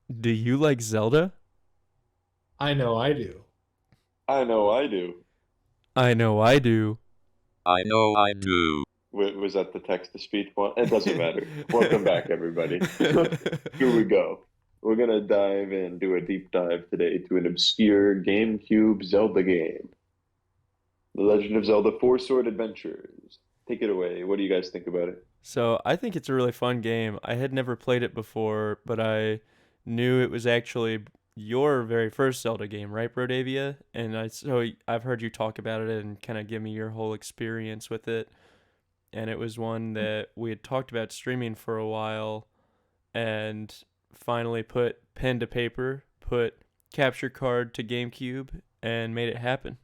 Do you like Zelda? I know I do. I know I do. I know I do. I know I do. Was that the text-to-speech one? It doesn't matter. Welcome back, everybody. Here we go. We're gonna dive in, do a deep dive today to an obscure GameCube Zelda game, The Legend of Zelda: Four Sword Adventures. Take it away. What do you guys think about it? So I think it's a really fun game. I had never played it before, but I knew it was actually your very first Zelda game, right, Brodavia? And I've heard you talk about it and kind of give me your whole experience with it. And it was one that we had talked about streaming for a while, and finally put pen to paper, put capture card to GameCube, and made it happen.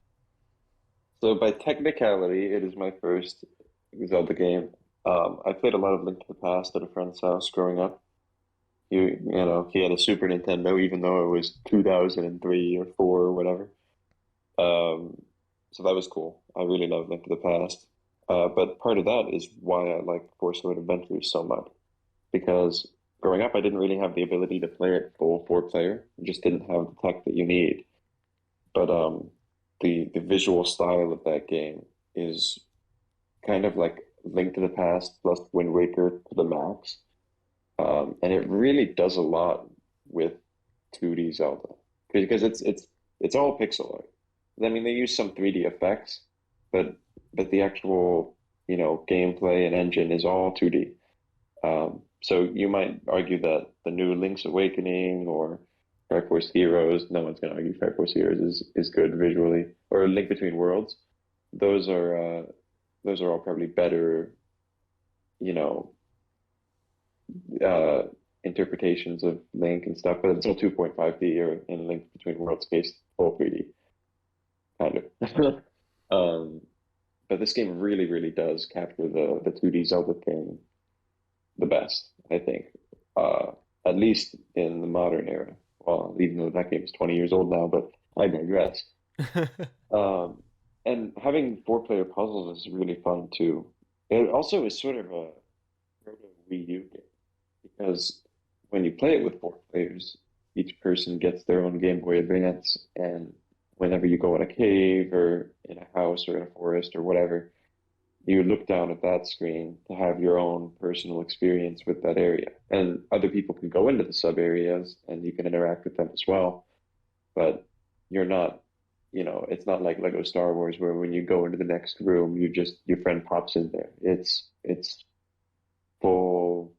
So, by technicality, it is my first Zelda game. I played a lot of Link to the Past at a friend's house growing up. He had a Super Nintendo, even though it was 2003 or four or whatever. Um, so that was cool. I really love Link to the Past. But part of that is why I like Four Sword Adventures so much. Because growing up, I didn't really have the ability to play it full four player. I just didn't have the tech that you need. But the visual style of that game is kind of like Link to the Past plus Wind Waker to the max. And it really does a lot with 2D Zelda because it's all pixel art. I mean, they use some 3D effects, but the actual gameplay and engine is all 2D. So you might argue that the new Link's Awakening or Fire Force Heroes, no one's going to argue Fire Force Heroes is good visually, or Link Between Worlds. Those are those are all probably better, you know, uh, interpretations of Link and stuff, but it's still 2.5D or in Link Between Worlds case, full 3D, kind of. um, but this game really, really does capture the 2D Zelda thing the best, I think. Uh, at least in the modern era. Well, even though that game is 20 years old now, but I digress. Um, and having four-player puzzles is really fun too. It also is sort of a proto Wii U game because when you play it with four players, each person gets their own Game Boy Advance, and whenever you go in a cave or in a house or in a forest or whatever, you look down at that screen to have your own personal experience with that area. And other people can go into the sub areas and you can interact with them as well. But you're not, it's not like Lego Star Wars where when you go into the next room, your friend pops in there. It's full,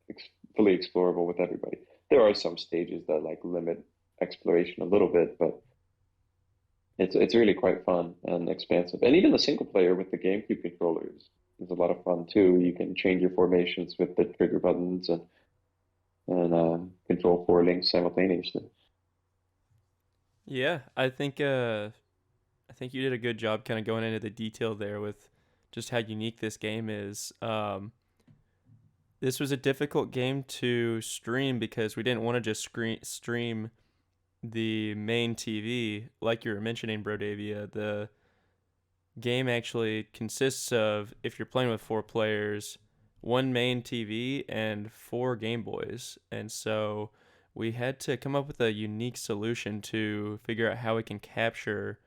ex fully explorable with everybody. There are some stages that like limit exploration a little bit, but it's really quite fun and expansive. And even the single player with the GameCube controllers is a lot of fun too. You can change your formations with the trigger buttons and control four links simultaneously. Yeah, I think you did a good job kind of going into the detail there with just how unique this game is. This was a difficult game to stream because we didn't want to just stream the main TV, like you were mentioning, Brodavia. The game actually consists of, if you're playing with four players, one main TV and four Game Boys. And so we had to come up with a unique solution to figure out how we can capture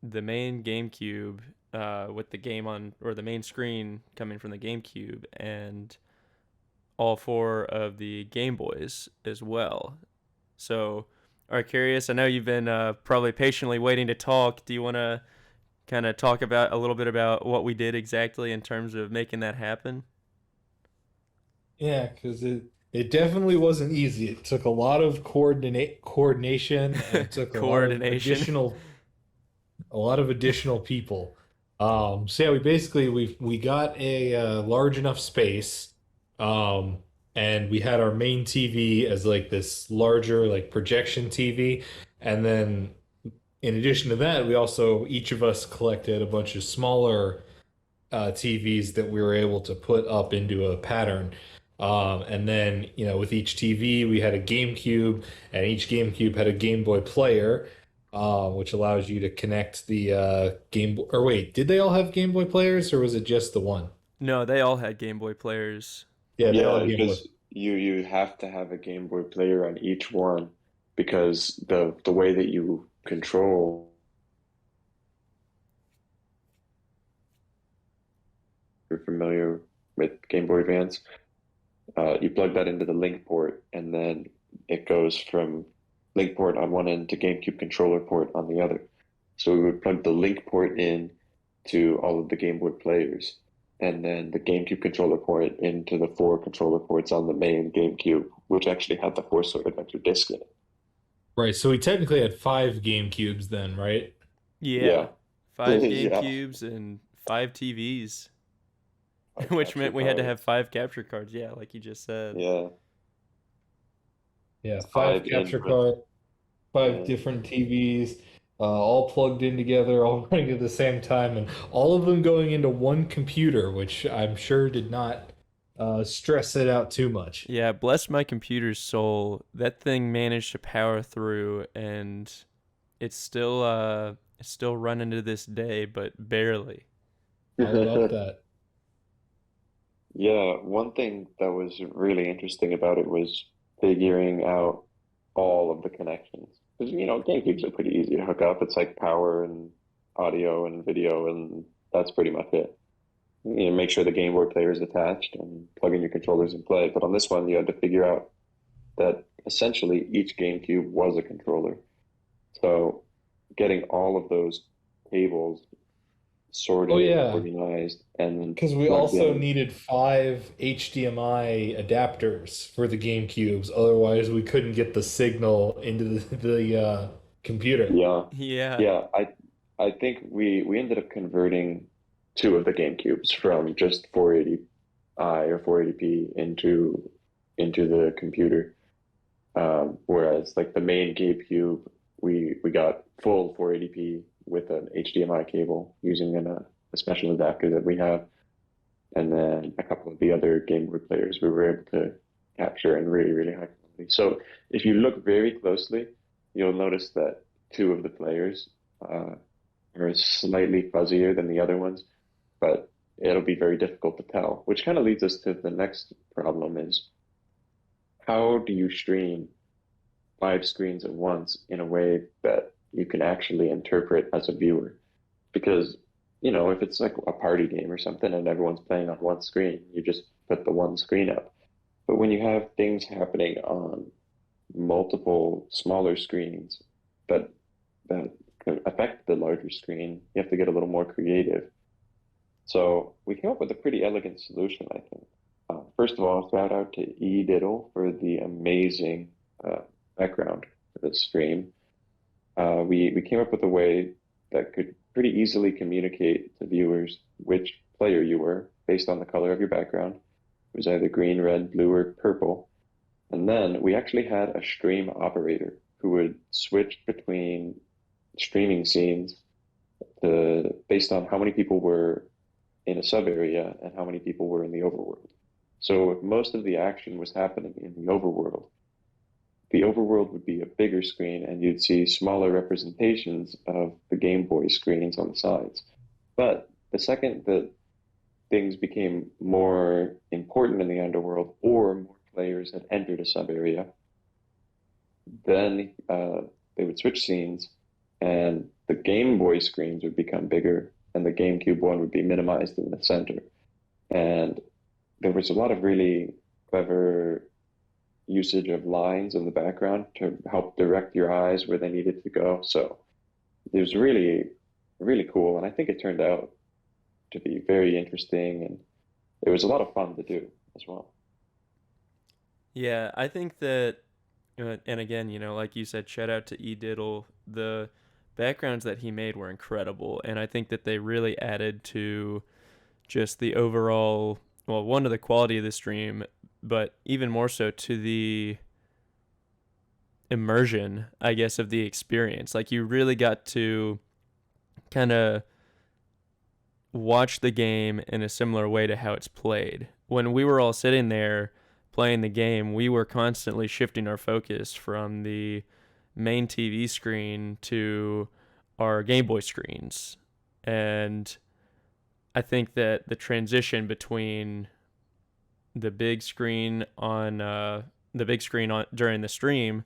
the main GameCube with the game on, or the main screen coming from the GameCube, and all four of the Game Boys as well. So, Arcarius, I know you've been probably patiently waiting to talk. Do you want to kind of talk about a little bit about what we did exactly in terms of making that happen? Yeah, because it definitely wasn't easy. It took a lot of coordination and it took Coordination. a lot of additional people. So yeah, we got a large enough space, um, and we had our main TV as like this larger like projection TV, and then in addition to that, we also each of us collected a bunch of smaller TVs that we were able to put up into a pattern. And then, with each TV, we had a GameCube, and each GameCube had a Game Boy player, which allows you to connect the Game Boy. Or wait, did they all have Game Boy players, or was it just the one? No, they all had Game Boy players. Yeah, they all Yeah, had Game Boy. you have to have a Game Boy player on each one because the way that you control, you're familiar with Game Boy Advance, you plug that into the link port, and then it goes from link port on one end to GameCube controller port on the other. So we would plug the link port in to all of the Game Boy players, and then the GameCube controller port into the four controller ports on the main GameCube, which actually had the Four Sword Adventure disc in it. Right, so we technically had 5 GameCubes then, right? Yeah, Yeah. 5 Yeah. GameCubes and 5 TVs, Five which capture meant we had to have cards. 5 capture cards. Yeah, like you just said. Yeah. Yeah, five Five capture input. card, five Yeah. different TVs, all plugged in together, all running at the same time, and all of them going into one computer, which I'm sure did not stress it out too much. Yeah, bless my computer's soul. That thing managed to power through, and it's still running to this day, but barely. How about that? Yeah, one thing that was really interesting about it was figuring out all of the connections. Because, GameCubes are pretty easy to hook up. It's like power and audio and video, and that's pretty much it. Make sure the Game Boy player is attached and plug in your controllers and play. But on this one, you had to figure out that essentially each GameCube was a controller. So getting all of those cables Oh sorted, yeah, organized, and then because we plugged also in. needed 5 HDMI adapters for the GameCubes. Otherwise, we couldn't get the signal into the computer. Yeah, Yeah. yeah. I think we ended up converting two of the GameCubes from just 480i or 480p into the computer. Whereas like the main GameCube, we got full 480p with an HDMI cable using a special adapter that we have, and then a couple of the other Game Boy players we were able to capture in really, really high quality. So if you look very closely, you'll notice that two of the players uh, are slightly fuzzier than the other ones, but it'll be very difficult to tell, which kind of leads us to the next problem is how do you stream 5 screens at once in a way that you can actually interpret as a viewer? Because, if it's like a party game or something and everyone's playing on one screen, you just put the one screen up. But when you have things happening on multiple smaller screens that that can affect the larger screen, you have to get a little more creative. So we came up with a pretty elegant solution, I think. First of all, shout out to eDiddle for the amazing background for this stream. We came up with a way that could pretty easily communicate to viewers which player you were based on the color of your background. It was either green, red, blue, or purple. And then we actually had a stream operator who would switch between streaming scenes based on how many people were in a sub area and how many people were in the overworld. So if most of the action was happening in the overworld would be a bigger screen and you'd see smaller representations of the Game Boy screens on the sides. But the second that things became more important in the underworld or more players had entered a sub area, then they would switch scenes and the Game Boy screens would become bigger and the GameCube one would be minimized in the center. And there was a lot of really clever usage of lines in the background to help direct your eyes where they needed to go. So it was really, really cool. And I think it turned out to be very interesting and it was a lot of fun to do as well. Yeah, I think that, and again, like you said, shout out to eDiddle. The backgrounds that he made were incredible, and I think that they really added to just the overall, well, one, to the quality of the stream, but even more so to the immersion, I guess, of the experience. Like, you really got to kind of watch the game in a similar way to how it's played. When we were all sitting there playing the game, we were constantly shifting our focus from the main TV screen to our Game Boy screens. And I think that the transition between the big screen on during the stream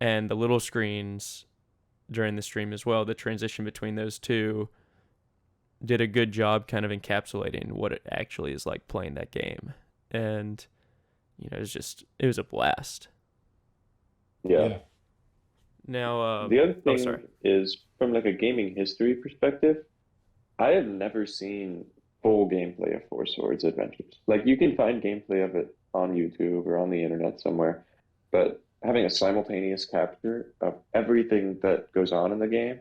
and the little screens during the stream as well. The transition between those two did a good job kind of encapsulating what it actually is like playing that game. And it was a blast. Yeah. Now, The other thing sorry. is from like a gaming history perspective, I have never seen full gameplay of Four Swords Adventures. Like you can find gameplay of it on YouTube or on the internet somewhere, but having a simultaneous capture of everything that goes on in the game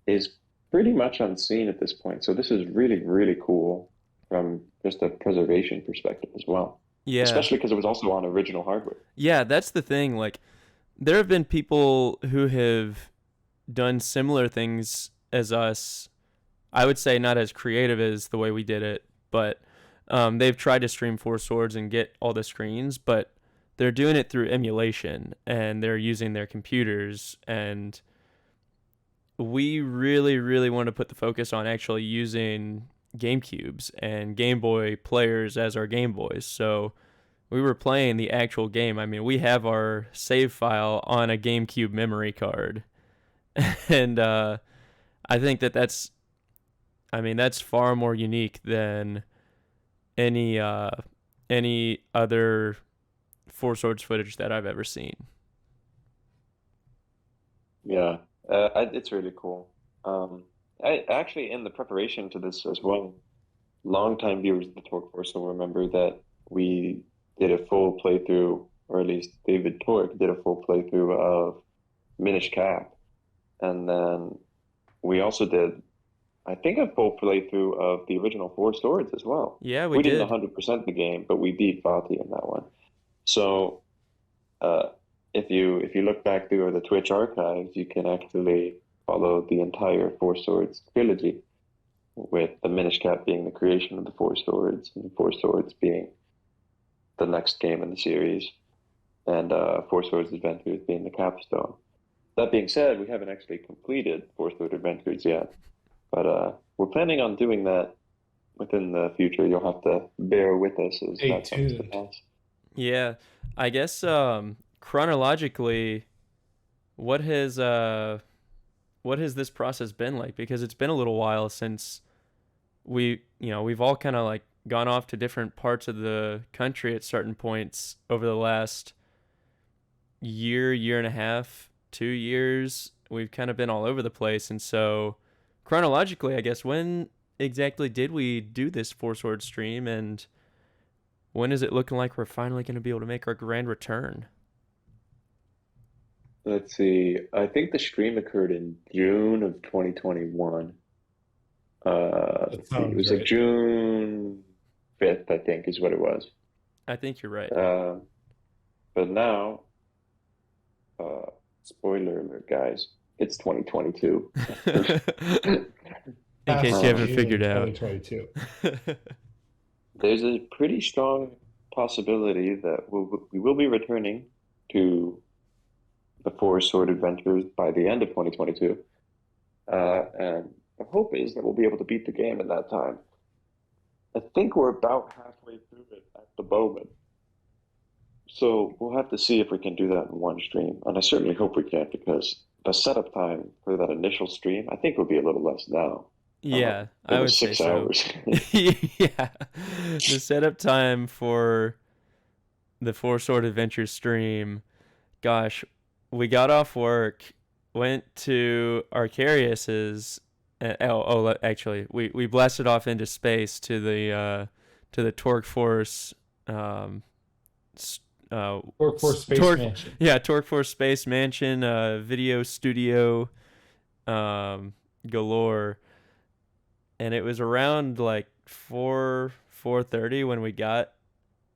is pretty much unseen at this point. So this is really, really cool from just a preservation perspective as well. Yeah. Especially because it was also on original hardware. Yeah, that's the thing. Like, there have been people who have done similar things as us. I would say not as creative as the way we did it, but they've tried to stream Four Swords and get all the screens, but they're doing it through emulation and they're using their computers. And we really, really want to put the focus on actually using GameCubes and Game Boy players as our Game Boys. So we were playing the actual game. I mean, we have our save file on a GameCube memory card. And I think that's far more unique than any other Four Swords footage that I've ever seen. Yeah, it's really cool. I actually, in the preparation to this as well, longtime viewers of the Torque Force will remember that we did a full playthrough, or at least David Torque did a full playthrough of Minish Cap. And then we also did, I think, a full playthrough of the original Four Swords as well. Yeah, we didn't did. 100% the game, but we beat Fatih in that one. So if you look back through the Twitch archives, you can actually follow the entire Four Swords trilogy, with the Minish Cap being the creation of the Four Swords, and the Four Swords being the next game in the series, and Four Swords Adventures being the capstone. That being said, we haven't actually completed Four Swords Adventures yet, but we're planning on doing that within the future. You'll have to bear with us as Stay that comes to tuned. pass. Yeah, I guess chronologically, what has this process been like? Because it's been a little while since we've all kind of like gone off to different parts of the country at certain points over the last year and a half, 2 years. We've kind of been all over the place, and so chronologically, I guess, when exactly did we do this Four Sword stream, and when is it looking like we're finally going to be able to make our grand return? Let's see. I think the stream occurred in June of 2021. That Let's see. It was sounds like right. June 5th, I think, is what it was. I think you're right. But now, spoiler alert, guys, it's 2022. In case you haven't June figured out. 2022. There's a pretty strong possibility that we will be returning to the Four Sword Adventures by the end of 2022. And the hope is that we'll be able to beat the game in that time. I think we're about halfway through it at the moment. So we'll have to see if we can do that in one stream. And I certainly hope we can, because the setup time for that initial stream, I think, will be a little less now. Yeah, It I would was say 6 so. hours. Yeah, the setup time for the Four Sword Adventure stream, gosh, we got off work, went to Arcarius's. Actually, we blasted off into space to the Torque Force. Torque Force Space Mansion. Yeah, Torque Force Space Mansion, video studio, galore. And it was around like 4:30 when we got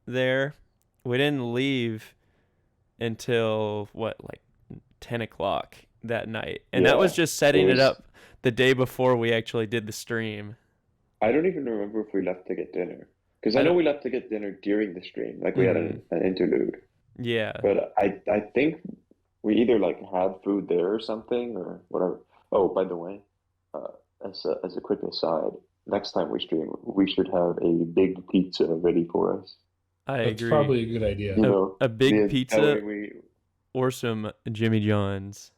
there. We didn't leave until like 10 o'clock that night, and that was Yeah, just setting it it was. up the day before we actually did the stream. I don't even remember if we left to get dinner. Because I I know don't. we left to get dinner during the stream, like we had an interlude. Yeah, But I think we either like had food there or something or whatever. Oh, by the way, uh, as a quick aside, next time we stream, we should have a big pizza ready for us. I That's agree. probably a good idea. You know, A big that pizza way we or some Jimmy John's.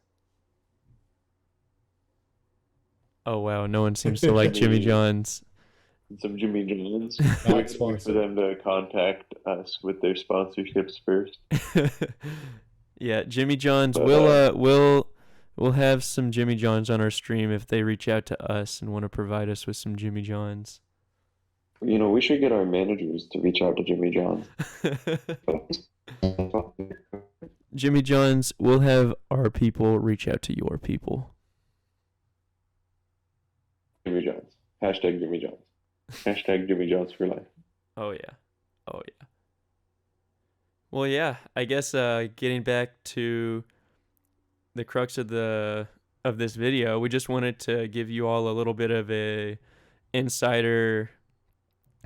Oh wow, no one seems to like Jimmy John's. some Jimmy John's. Not We're gonna wait for sponsored. them to contact us with their sponsorships first. Yeah, Jimmy John's. But We'll have some Jimmy John's on our stream if they reach out to us and want to provide us with some Jimmy John's. we should get our managers to reach out to Jimmy John's. Jimmy John's, we'll have our people reach out to your people. Jimmy John's. Hashtag Jimmy John's. Hashtag Jimmy John's for life. Oh yeah. Oh yeah. Well, yeah, I guess getting back to the crux of this video, we just wanted to give you all a little bit of a insider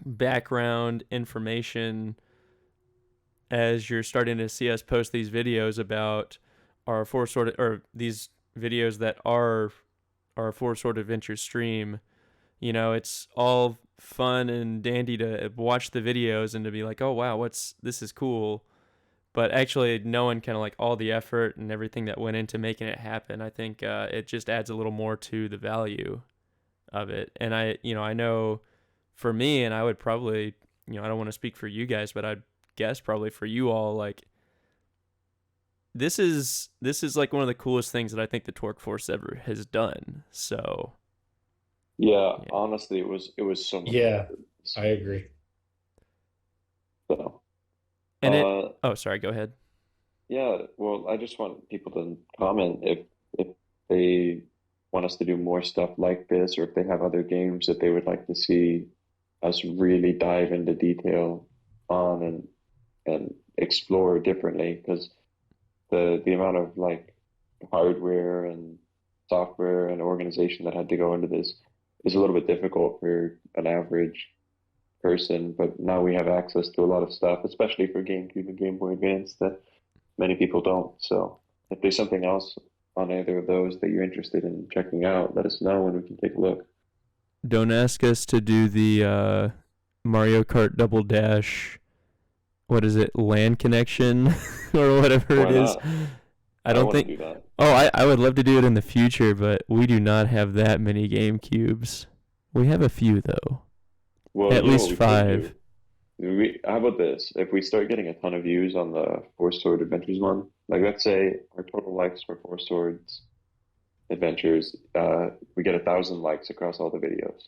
background information as you're starting to see us post these videos about our these videos that are our Four Sword Adventure stream. It's all fun and dandy to watch the videos and to be like, oh wow, this is cool. But actually knowing kind of like all the effort and everything that went into making it happen, I think it just adds a little more to the value of it. And I know for me, and I would probably, I don't want to speak for you guys, but I'd guess probably for you all, like this is like one of the coolest things that I think the Torque Force ever has done. So Yeah, Yeah. honestly, it was so much Yeah. better. I agree. So, and it uh, oh sorry, go ahead. yeah, well, I just want people to comment if they want us to do more stuff like this, or if they have other games that they would like to see us really dive into detail on and explore differently, because the amount of like hardware and software and organization that had to go into this is a little bit difficult for an average person, but now we have access to a lot of stuff, especially for GameCube and Game Boy Advance, that many people don't. So if there's something else on either of those that you're interested in checking out, let us know and we can take a look. Don't ask us to do the Mario Kart Double Dash, what is it, LAN connection or whatever Why it is. not? I don't wanna think. do that. Oh, I would love to do it in the future, but we do not have that many GameCubes. We have a few though. Well, At you know least what we could 5. do? How about this? If we start getting a ton of views on the Four Sword Adventures one, like let's say our total likes for Four Swords Adventures, we get 1,000 likes across all the videos.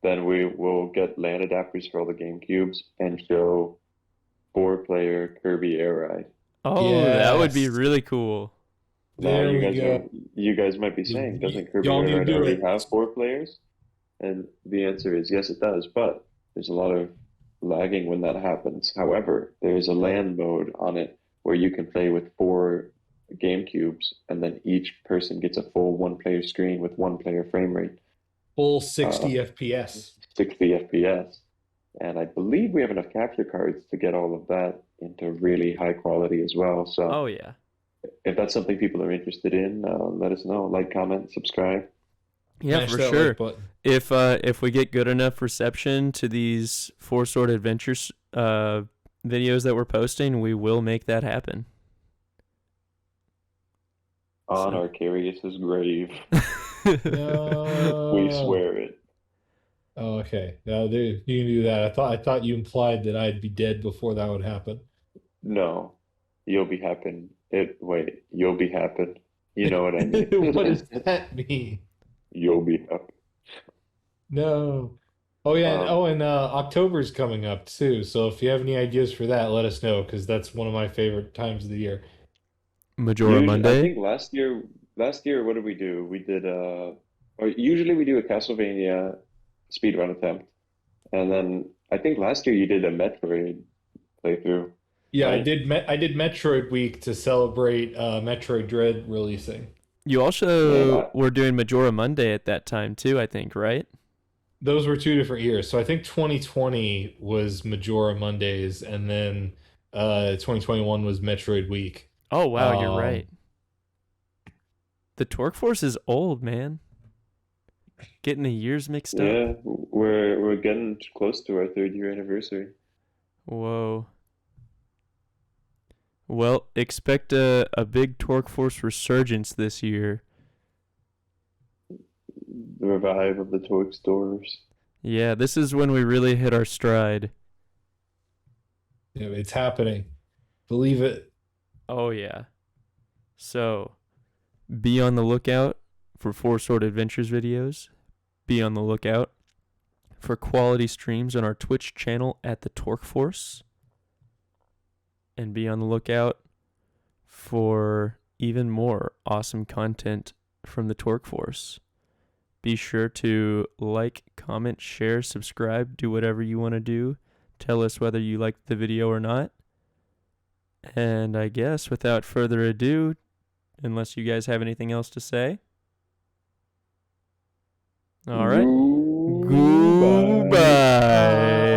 Then we will get LAN adapters for all the GameCubes and show 4-player Kirby Air Ride. Oh, that would be Yes. really cool. Now There you we guys go. you guys might be saying, doesn't Kirby Y'all Air need to Ride do already it. have 4 players? And the answer is yes, it does, but there's a lot of lagging when that happens. However, there's a LAN mode on it where you can play with 4 GameCubes, and then each person gets a full 1-player screen with 1-player frame rate, Full 60 FPS. 60 FPS. And I believe we have enough capture cards to get all of that into really high quality as well. So Oh yeah. if that's something people are interested in, let us know. Like, comment, subscribe. Yeah, Smash for that sure. like button. If we get good enough reception to these Four Sword Adventures videos that we're posting, we will make that happen. On So- Arcarius's grave. No. We swear it. Oh, okay. No, dude, you can do that. I thought you implied that I'd be dead before that would happen. No, you'll be happen. Wait, you'll be happen. You know what I mean. What does that mean? You'll be happen. No. Oh yeah, Um, and October's coming up too. So if you have any ideas for that, let us know because that's one of my favorite times of the year. Majora I Monday. think last year, what did we do? We did or usually we do a Castlevania speedrun attempt, and then I think last year you did a Metroid playthrough. Yeah, Right. I did Metroid Week to celebrate Metroid Dread releasing. You also Yeah. were doing Majora Monday at that time too, I think, right? Those were 2 different years. So I think 2020 was Majora Mondays, and then 2021 was Metroid Week. Oh wow, you're Um, right. The Torque Force is old, man. Getting the years mixed up. Yeah, we're getting close to our 3rd year anniversary. Whoa. Well, expect a big Torque Force resurgence this year. The revive of the Torque stores. Yeah, this is when we really hit our stride. Yeah, it's happening. Believe it. Oh, yeah. So, be on the lookout for Four Sword Adventures videos. Be on the lookout for quality streams on our Twitch channel at the Torque Force. And be on the lookout for even more awesome content from the Torque Force. Be sure to like, comment, share, subscribe, do whatever you want to do. Tell us whether you liked the video or not. And I guess without further ado, unless you guys have anything else to say. All right. Goodbye. Goodbye.